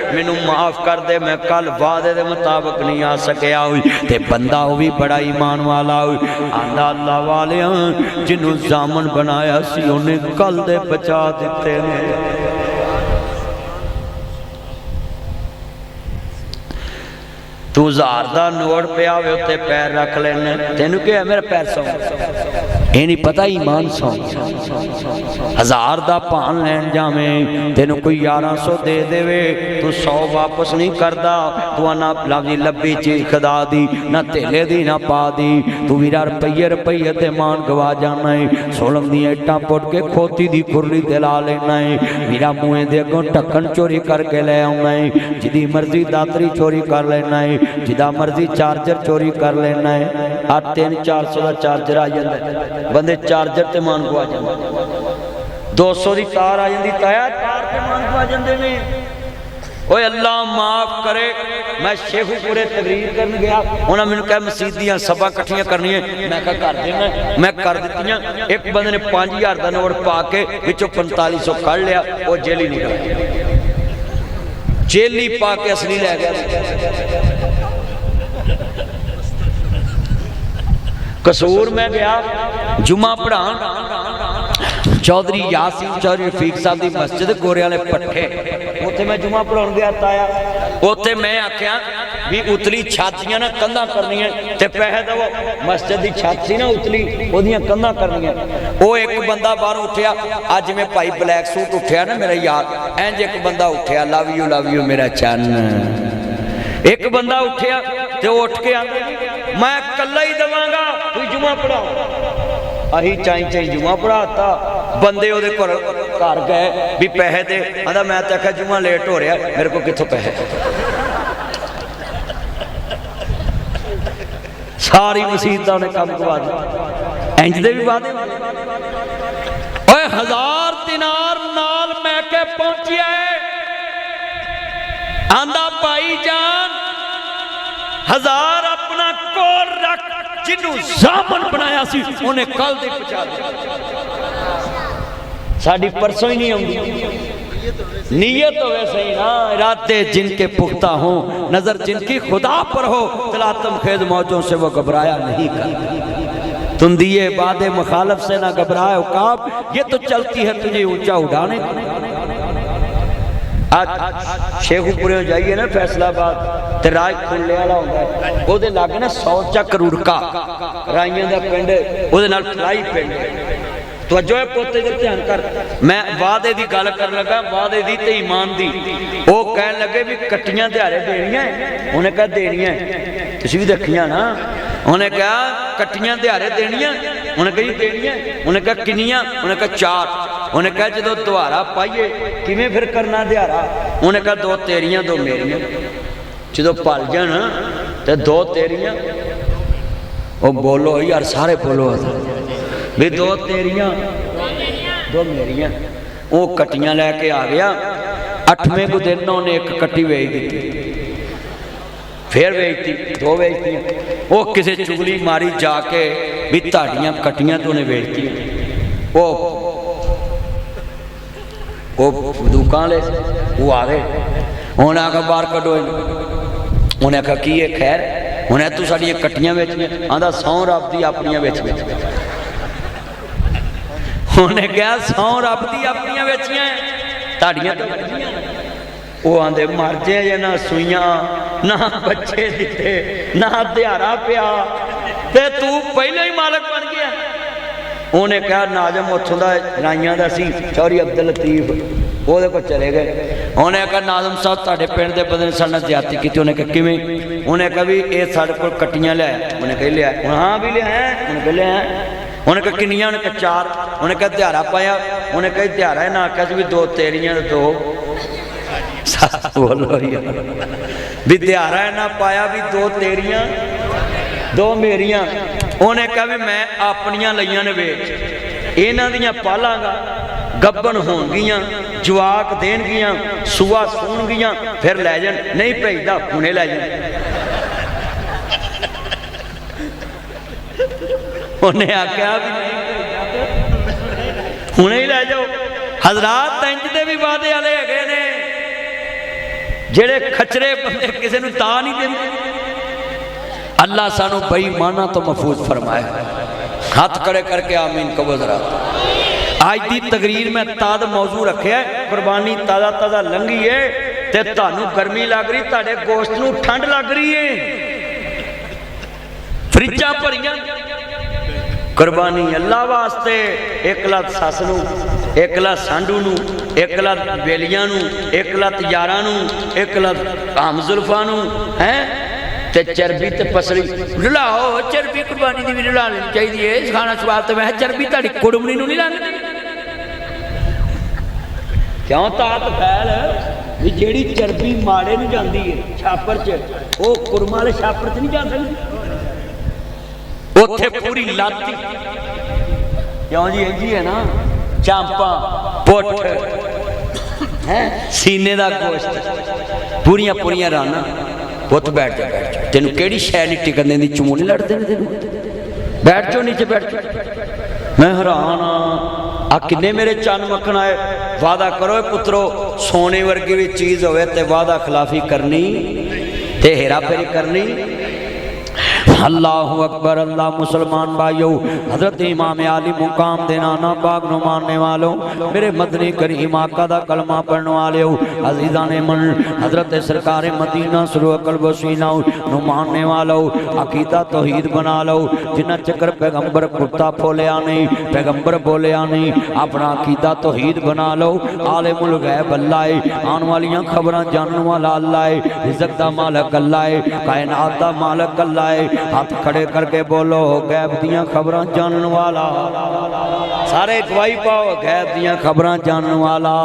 मैनू माफ कर दे, मैं कल वादे दे मुताबिक नहीं आ सकिया। ते बंदा वो भी बड़ा ईमान वाला आंदा अल्लाह वाले जिन्हों जामन बनाया सी उन्हें कल दे बचा दिते ने। तू 1000 का नोट पिया होवे उत्ते पैर रख लेने, तेनू क्या मेरा पैर सौ, ये नहीं पता ईमान सौ। 1000 का भान लैन जावें, तेनू कोई 1100 दे देवे, तू 100 वापस नहीं करता। तू ना लवजी लब्बी चीज खदा दी, ना धेले दी ना पा दी, तू वीरा रुपये रुपये ते मान गवा जाना है। सोलम दी इट्टां पुट के खोती दी खुरली ते ला लेना है। वीरा मुँह दे अगों ढक्कन चोरी करके ले आना है, जिदी मर्जी दातरी चोरी कर लेना है, जिदा मर्जी चार्जर चोरी कर लेना है। आ 300-400 का चार्जर आ जाता, बंदे चार्जर ते मान को आ जाते, 200 की तार आ जाती, ताया तार ते मान को आ जाते ने। ओए अल्लाह माफ करे, मैं शेखूपुरे तकरीर कर गया, उन्होंने मैंने कहा मसीदियां सभा कट्ठियां करनियां, मैं कहा कर देना, मैं कर दित्तियां। एक बंदे ने 5000 का नोट पा के विचों 4500 कढ़ लिया, वो जेली निकल, जेली पा के असली लै गया। कसूर मैं गया जुमा पढ़ान, चौधरी यासीन चौधरी रफीक साहब की मस्जिद गोरे वाले पट्ठे, उत्थे मैं जुमा पढ़ाउण गया ताया, उत्थे मैं आख्या भी उतली छातियां ना कंधा करनियां ते पैसे दवो। मस्जिद की छत सी ना उतली ओदियां कंधा करनियां। वो एक बंदा बाहर उठिया, अज मैं भाई ब्लैक सूट उठिया ना मेरा यार, इंज एक बंदा उठिया लव यू मेरा चन। एक बंदा उठिया ते उठ के आंदा मैं कल्ला ही दवांगा, तू जुमा पढ़ाओ। अही चाई जुमा पढ़ाता। बंदे ओदे घर गए भी पैसे दे, आंदा मैं तो आख्या जुमा लेट हो रहा, मेरे को कित्थों पैसे। सारी मुसीबत ने काम करवा दी। इंज दे भी वादे। ओए 1000 दिनार नाल मैं के पहुंचिया है, आंदा भाई जान 1000 अपना कोल रख, जिन्हों जामन बनाया सी उन्हें कल दी पहुंचा दिया। साड़ी परसों ही नहीं आउंदी। नीयत हो वैसे ही ना, इरादे जिनके पुख्ता हों, नजर जिनकी खुदा पर हो, तलातम खेज मौजों से वो घबराया नहीं कर। तुम दिए बादे मुखालफ से ना घबराए उकाब, ये तो चलती है तुझे ऊंचा उड़ाने। आज शेखुपुरे जाइए ना फैसलाबाद ते राज खुले वाला होंदा है, ओदे लागे ना 100 चक रुड़का राइयां दा पिंड, ओदे नाल फलाई पिंड। तवज्जो है पुत्त, इधर ध्यान कर। मैं वादे दी गल कर लगा, वादे दी ते ईमान दी। वो कहन लगे भी कट्टियां दिहाड़े देनियां, उन्हें कहा देनियां, तुसीं भी देखियां ना। उन्हें कहा कट्टियां दिहाड़े देनियां, उन्हें कही देनियां। उन्हें कहा किनियां, उन्हें कहा 4। उन्हें कहा जो दुहारा पाइए किवें फिर करना दिहाड़ा। उन्हें कहा 2 तेरियां 2 मेरियां। जो पल जान तो 2 तेरियां। वो बोलो यार, सारे बोलो भी 2 तेरियां 2 मेरियां। वो कट्टियां लैके आ गया। 8वें को दिन उन्हें एक कट्टी वेच दी, फिर वेचती, 2 वेचती। वो किसी चुगली मारी जाके भी ताड़ियां कट्टियां तो उन्हें वेचती। वो दुकान ले वो आ गए। उन्हें आखा बाहर कड्डो। उन्हें आखा की है खैर। उन्हें तू साड़ियां कट्टियां बेचियां, आंदा सौ रब दी अपनियां बेच। उन्हें कहा 100 रब दी अपनियां बेचियां, ताड़ियां तो वो आंदे मर जाए, ना सुइयां ना बच्चे दिते ना दिहाड़ा पिया, ते तू पहले ही मालक बन गया। उन्हें कहा नाजम उतों का राइया का सी चौधरी अब्दुल लतीफ, वो चले गए। उन्हें कहा नाजम साहब तुहाडे पिंड दे बंदे ने साडे नाल ज्यादती की। उन्हें कहा किवें? उन्हें कहा भी ये साडे कोल कट्टियां लिया। उन्हें कहा लिया। हाँ भी लिया। उन्हें कहा लिया। उन्हें कहा किनियां? उन्हें कहा 4। उन्हें कहा दिहाड़ा पाया? उन्हें कहा दिहाड़ा ना आख्या भी 2 तेरियां 2। बोलो भी दिहाड़ा ना पाया भी 2 तेरियां 2 मेरियां। उन्हें कहा भी मैं अपनियां लईयां ने वेच, इन्हां दियां पालांगा, गब्बन होणगियां, जवाक देणगियां, सुआ सूणगियां, फिर लै जाण। नहीं भेजदा हुणे लै जाण। उन्हें आख्या भी हुणे ही लै जाओ। हजरात इंज दे भी वादे वाले हैगे ने जेड़े खचरे बंदे किसी नूं ता नहीं देंदे। अल्लाह सानू बेईमाना तो महफूज फरमाए। हाथ खड़े करके आमीन कहो जरा। आज की तकरीर में ताद मौजू रखे, कुर्बानी ताज़ा ताज़ा लंघी है ते तुहानू गर्मी लग रही, तुहाडे गोश्त नूं ठंड लग रही है, फ्रिजा भरियां। कुर्बानी अल्लाह वास्ते। 1 लत सस नूं, 1 लत सांडू नूं, 1 लत बेलियां नूं, 1 लत यारां नूं, 1 लत आम जुल्फां नूं है ते चरबी ते पसली रलाओ। चरबी कुर्बानी दी भी रला लेनी चाहिए। खाना स्वाद तो मैं चरबी तुहाडी कुड़मनी नूं नहीं लंघदी। क्यों तात फैल भी जेड़ी चरबी माड़े नूं जांदी है छापर च, वो कुरमा वाले छापर च नहीं जा सकदी। उत्थे पूरी लाती क्यों जी इंजी है ना, चांपा पुठ है, सीने का गोश्त, पूरिया पूरिया राना। पुत बैठ जा, बैठ जा। तेन केड़ी शै नहीं टिकन देंदी, चूं नहीं लड़ते तेन। बैठ जाओ नीचे, बैठ जाओ। मैं हैरान आ किन्ने मेरे चन मक्खन आए। वादा करो पुत्रो, सोने वर्गी भी चीज़ होवे ते वादा खिलाफी करनी ते हेरा फेरी करनी। अल्लाहु अकबर। अल्लाह मुसलमान भाइयों, हजरत इमाम अली मुकाम दे नाना पाक नु मानने वालों, मेरे मदनी करीम आका दा कलमा पढ़ने वाले हो अजीज़ा ने मन, हजरत सरकार मदीना सरू अकल वसीला नु मानने वालों, अकीदा तौहीद बना लो। जिन्ना चक्कर पैगंबर कुत्ता बोलिया नहीं, पैगंबर बोलिया नहीं, अपना अकीदा तौहीद बना लो। आलिमुल गैब अल्लाह है, आने वालियां खबरां जानने वाला अल्लाह है, रिज़्क़ दा मालिक अल्लाह है, कायनात दा मालिक अल्लाह है। हाथ खड़े करके बोलो गैब दियां खबरां जानने वाला, सारे गवाही पाओ गैब दियां खबरां जानने वाला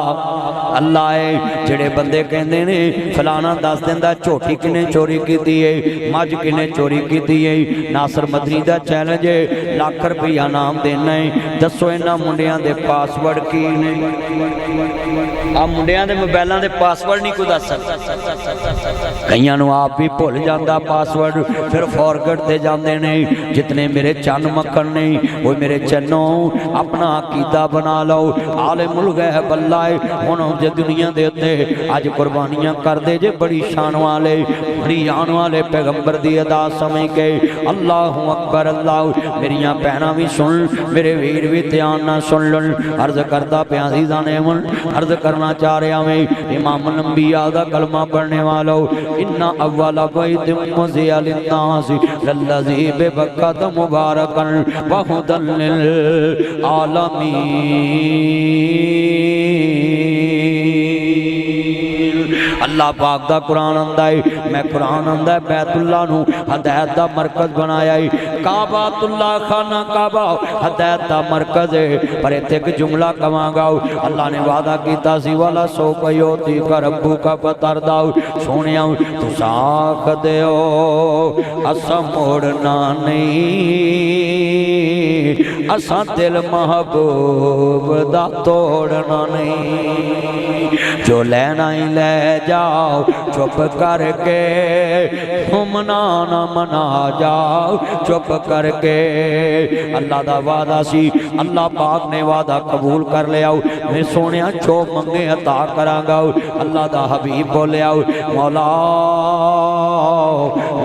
अल्लाह है। जेड़े बंदे कहते ने फलाना दस दिंदा झोटी किने चोरी की है, मझ किने चोरी की है, नासर मदनी का चैलेंज है, लाख रुपया नाम देना है। दसो इन्हां मुंडियां दे पासवर्ड की ने? आ मुंडियां दे मोबाइलां दे पासवर्ड नहीं कोई दस सकदा, कईयां नूं आप भी भुल जांदा पासवर्ड, फिर फॉरगेट ते जांदे ने। जितने मेरे चन मक्खन ने वो मेरे चन्नों अपना अकीदा बना लो। आलिमुल गैब अल्लाह है। हुण जे दुनिया दे उत्ते अज कुर्बानियां करदे जे बड़ी शान वाले, बड़ी आन वाले पैगंबर दी अदा समझ के अल्लाहु अकबर। अल्लाह मेरियां भैणां भी सुन, मेरे वीर भी ध्यान नाल सुन लन। अर्ज करदा पिया सी जाने मन, अर्ज करना चाह रहा मैं इमाम अंबिया दा कलमा पढ़ने वालों, इन्ना अव्वल बैतिम मुज़िया लिन्नास लल्लज़ी बिबक्कत मुबारकन व हुदन लिल आलमीन। अल्लाह पाक दा कुरान आंदा है, मैं कुरान आंदा है बैतुल्लाह नू हदायत दा मरकज बनाया है। काबातुल्लाह खाना काबा हदायत दा मरकज है। पर इत्थे एक जुमला कवांगा, अल्लाह ने वादा कीता सी वाला सो पयोती का रब्बू का पतरदा। सोनिया तुस आख दिओ असा मोड़ना नहीं, असा दिल महबूब दा तोड़ना नहीं। जो लेना ही ले जाओ चुप करके, मना ना मना जाओ चुप करके। अल्लाह दा वादा सी, अल्लाह पाक ने वादा कबूल कर लिया। मैं सोने जो मंगे अता करांगा। अल्लाह दा हबीब बोलिया मौला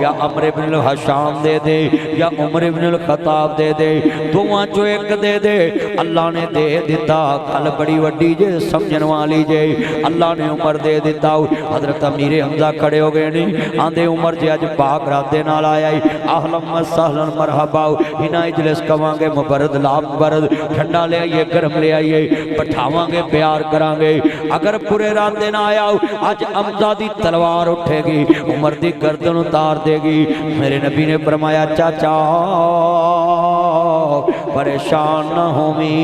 या अमर इब्न हशाम दे दे या उमर इब्न खत्ताब दे दे, दोवां चो एक दे दे। अल्लाह ने दे दिता, गल बड़ी वड्डी जे समझण वाली जे। अल्लाह ने उमर दे दिता। हजरत अमीर हमजा खड़े हो गए नहीं, आंदे उमर जे अज पाक राते नाल आया ही, आहलन व सहलन मरहबा। इना इजलिस कवांगे मुबरद लाभ मुबरद, ठंडा ले आइए गर्म ले आइए, पठावांगे प्यार करांगे। अगर पूरे राते ना आया अज हमजा दी तलवार उठेगी, उमर दी गर्दन उतार देगी। मेरे नबी ने फरमाया चाचा परेशान न होवी,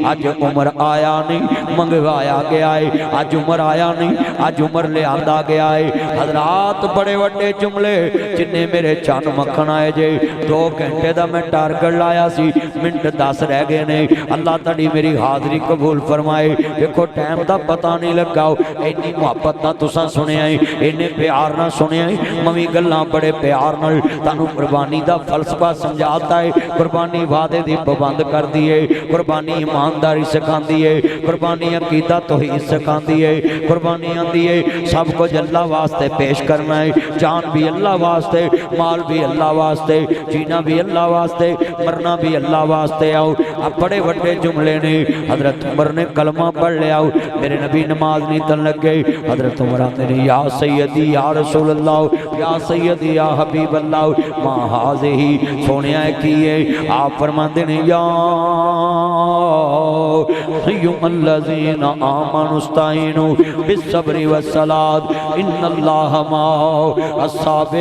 अज उमर आया नहीं मंगवाया गया है, अज उमर आया नहीं अज उमर ले आंदा गया है। हजरात बड़े वड्डे जुमले जिन्ने मेरे चन मक्खन आए जे। 2 घंटे का मैं टारगेट लाया सी, मिनट 10 रह गए ने। अल्लाह ताड़ी मेरी हाजरी कबूल फरमाए। देखो टाइम का पता नहीं लगा, इन्नी मुहब्बत ना तुसा सुनिया है, इन्ने प्यार ना सुनिया है। मवी गल्लां बड़े प्यार नाल तानू कुर्बानी का फलसफा समझाता है। कुर्बानी वादे दी पाबंद कर दी है, कुर्बानी ईमानदारी सिखाती है, कुर्बानी अकीदा तौहीद सिखाती है। कुर्बानी आती है सब कुछ अल्लाह वास्ते पेश करना है, जान भी अल्लाह वास्ते, माल भी अल्लाह वास्ते, जीना भी अल्लाह वास्ते, मरना भी अल्लाह वास्ते। आओ अब बड़े वड्डे जुमले ने। हजरत उमर ने कलमा पढ़ लिया, मेरे नबी नमाज नहीं तन लगे। हजरत उमर आते ने या सैयदी या रसूल अल्लाह या सैयदी या हबीब अल्लाह मां हाज़िही। सोनिया की है आप फरमाते ने या अय्युहल्लज़ीना आमनुस्ताइनु बिस्सब्रि वस्सलात इन्नल्लाह मअस-साबिरीन।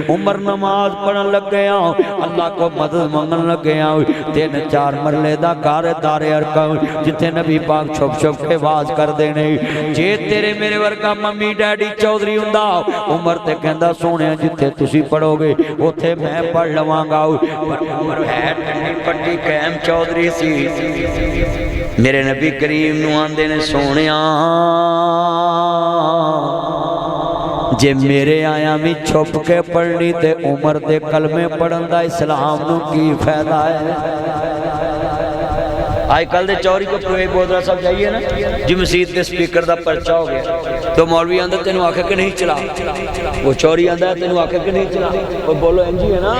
उमर नमाज पढ़न लग गया, अल्लाह को मदद मंगन लग गया। 3-4 मरले दा घर दारे अरकम जिथे नबी पाक छुप छुप के आवाज कर देने। जे तेरे मेरे वर्गा मम्मी डैडी चौधरी हुंदा, उमर ते कहंदा सोहणिया जिथे तुसी पढ़ोगे उथे मैं पढ़ लवांगा। पर उमर है ठंडी पट्टी कैम चौधरी सी। मेरे नबी करीम नूं आंदे ने सोहणिया जे मेरे आया भी छुप के पढ़नी ते उमर दे कलमे पढ़न दा इस्लाम नूं की फायदा है। आजकल के चौरी को प्रवेश बोधरा साहब जाइए ना जी, मसीत के स्पीकर का परचा हो गया तो मौलवी आंदा तेन आखे कि नहीं चला, वो चौरी आंदा तेन आखे कि नहीं चला, वो बोलो इंज ही है ना।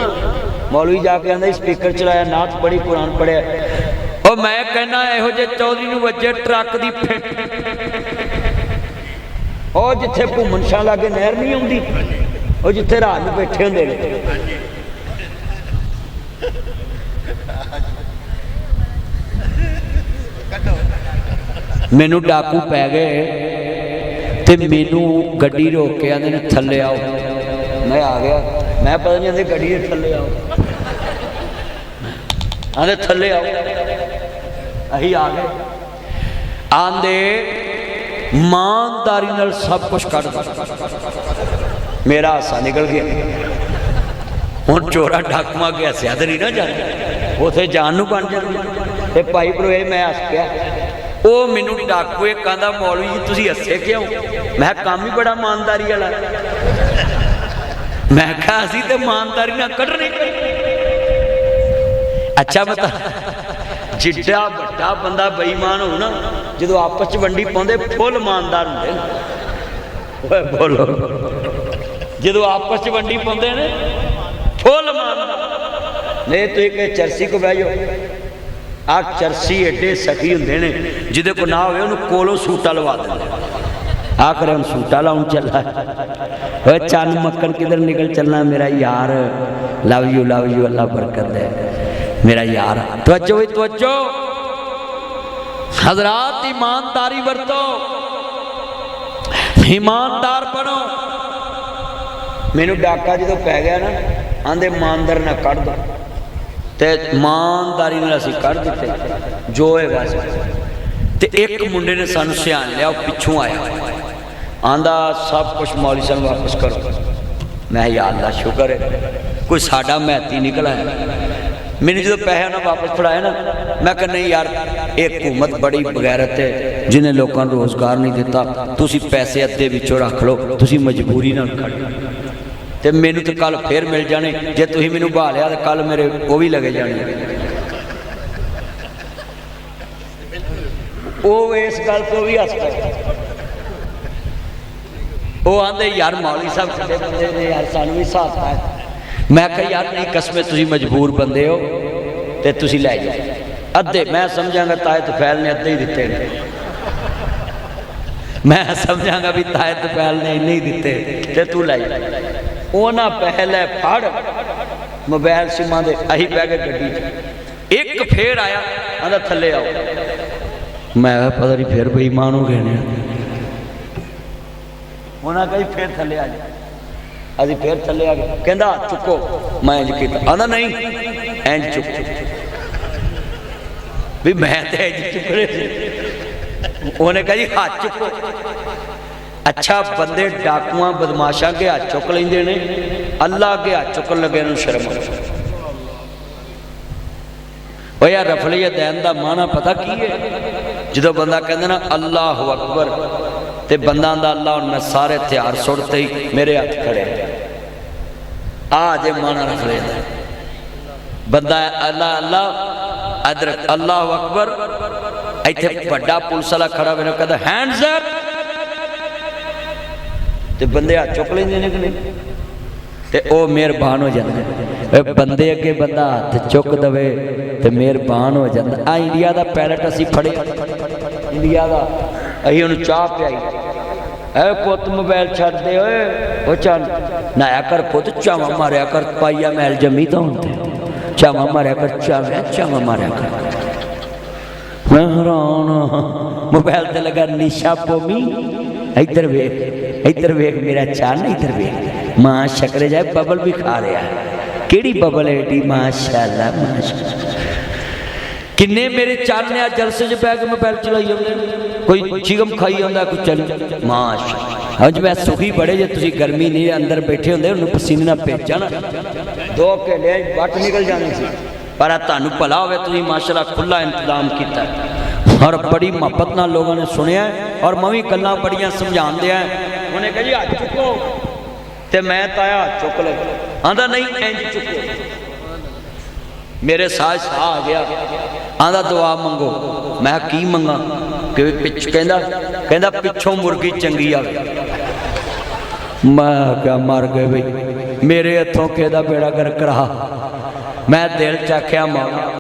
मौलवी जाके आंदा स्पीकर चलाया, नाथ पढ़ी, कुरान पढ़िया। और मैं कहना इहो जे चौधरी नूं वजे ट्रक की फिट, और जिथे घूमन शाह लागे नहर नहीं आउंदी, और जिथे रात में बैठे होंदे ने मैनू डाकू पै गए ते मैनू गड्डी रोक के आंदे ने थल्ले आओ। मैं आ गया, मैं पता नहीं आंदे गड्डी दे थल्ले आओ, आंदे थल्ले आओ, अही आ गए। आंदे ईमानदारी नाल सब कुछ कट दो। मेरा हासा निकल गया। हुण चोरा डाकुआ के हसिया तो नहीं ना जाता, उथे जान नूं बन जांदे। भाई प्रवेश मैं हस पिया, वो मैनू डाकू एक कहता मौलवी जी तुसीं हसे क्यों? मैं काम ही बड़ा ईमानदारी वाला। मैं कहा असीं ते ईमानदारी नाल कढणे। अच्छा बता, जिड्डा वड्डा बंदा बेईमान हो ना, जो आपस च वंडी पाउंदे फुल ईमानदार हुंदे। बोलो, जो आपस च वंडी पाउंदे ने फुल ईमानदार। नहीं तुसीं कहे चरसी को बह जाओ, आ चरसी एडे सखी होंदे ने जिदे को ना होवे उन्होंने कोलों सूटा लवा देंगे। आखिर हम सूटा लाउन चला, चन मक्खन किधर निकल चलना मेरा यार, लव यू अल्लाह बरकत दे मेरा यार। तवज्जो तवज्जो हजरात, ईमानदारी बरतो, ईमानदार बनो। मैनू डाका जो पै गया ना, आंदे ईमानदार ना कढ़ दो, ते ईमानदारी नाल असीं कढ़ दिते जो है बस। ते एक मुंडे ने सानू सियान लिया, पिछों आया, आंदा सब कुछ मौलवी साहब वापस करो। मैं या अल्लाह शुक्र है कोई साडा महती निकला है। मैंने जो पैसे उन्हें वापस फड़ाया ना, मैं कहा नहीं यार एक हुकूमत बड़ी बगैरत है जिन्हें लोगों को रोज़गार नहीं दिता, तुसी पैसे अद्धे विचों रख लो, तुसी मजबूरी ना खड़ो। तो मैनू तो कल फिर मिल जाने, जे तुसीं मैनू बहा लिया तो कल मेरे वो भी लगे जाने। वो इस गल तो भी हसदा, वो आंदे यार मौलवी साहब कितने बंदे ने यार, सानू भी हिसाब है। मैं कहा यार नहीं कसमें तुसीं मजबूर बंदे हो तो तुसीं लै जाओ अद्धे। मैं समझांगा ताए तुफैल ने अद्धे ही दिते ने, मैं समझांगा भी ताए तुफैल ने इन्ने ही दिते ते तू लै जा। उन्हां पहले फड़ मोबाइल सिमां दे, अही बह गए गड्डी। एक फेर आया, आंदा थल्ले आओ। मैं पता नहीं फिर बेईमान हो गए ने। उन्हां कही फिर थल्ले आ जा, अभी फिर थल्ले आ गए। कहंदा हाथ चुको, मैं इंज कीता, आंदा नहीं इंज चुक भी, मैं तो इंज चुक रहे। उन्हें कहा जी हाथ चुको। अच्छा बंदे डाकुआ बदमाशा के हाथ चुक लेंदे ने, अल्लाह के हाथ चुकन लगे इन्हूं शर्म आउंदी। ओ यार रफली दैन का माना पता की है? जो बंदा कहंदा ना अल्लाह अकबर, ते बंदा आंदा अल्लाह मैं सारे हथियार सुटते ही मेरे हाथ खड़े। आ जे माना रफले दा बंदा अल्लाह अल्लाह अदर अल्लाह अकबर, इत्थे बड़ा पुलिस वाला खड़ा होवे कहंदा हैंड्स अप, ते बंदे हाथ चुक लेंदे ने कि नहीं, ते ओ मेहरबान हो जांदे। बंदे अगे बंदा हाथ चुक दवे ते मेहरबान हो जांदा। आ इंडिया दा पैरट असीं फड़े, इंडिया दा असीं उहनूं चाह पियाई, ऐ पुत मोबाइल छड्ड दे, ओए ओ चल नहाया कर पुत, चावा मारिया कर, पाइया मैल जमी तो होंदे, चावा मारिया कर, चावा मारिया कर। मैं हैरान मोबाइल ते लगा निशा पोमी, इधर वेख मेरा चान, इधर वेख मां शक्कर जाए बबल भी खा रहा है। केड़ी बबल है एडी, माशाअल्लाह माशाअल्लाह। किन्ने मेरे चान ने जलसे च बैग मोबाइल चलाई आते, कोई चिगम खाई आता, कोई चल माशाअल्लाह। हाँ जी मैं सुखी बड़े जे तुसीं गर्मी नहीं अंदर बैठे होंदे, उन्होंने पसीने ना भेजा ना 2 घंटे वट निकल जानी सी, पर तुहानूं भला होवे तुसीं माशाअल्लाह खुला इंतजाम किया और बड़ी मुहब्बत नाल लोगों ने सुनिया। और मैं भी गल्लां बड़ियां समझाण दिया, उन्हें कहा जी हाथ चुको, ते मैं ताया हाथ चुक लगा, आंदा नहीं इंज चुको। मेरे साथ आ गया, आंदा दुआ मंगो। मैं की मंगा कि पिछ कहंदा पिछों मुर्गी चंगी आवे। मैं क्या मर गए बई मेरे हथों किहदा बेड़ा गर्क रहा। मैं दिल च आख्या मौला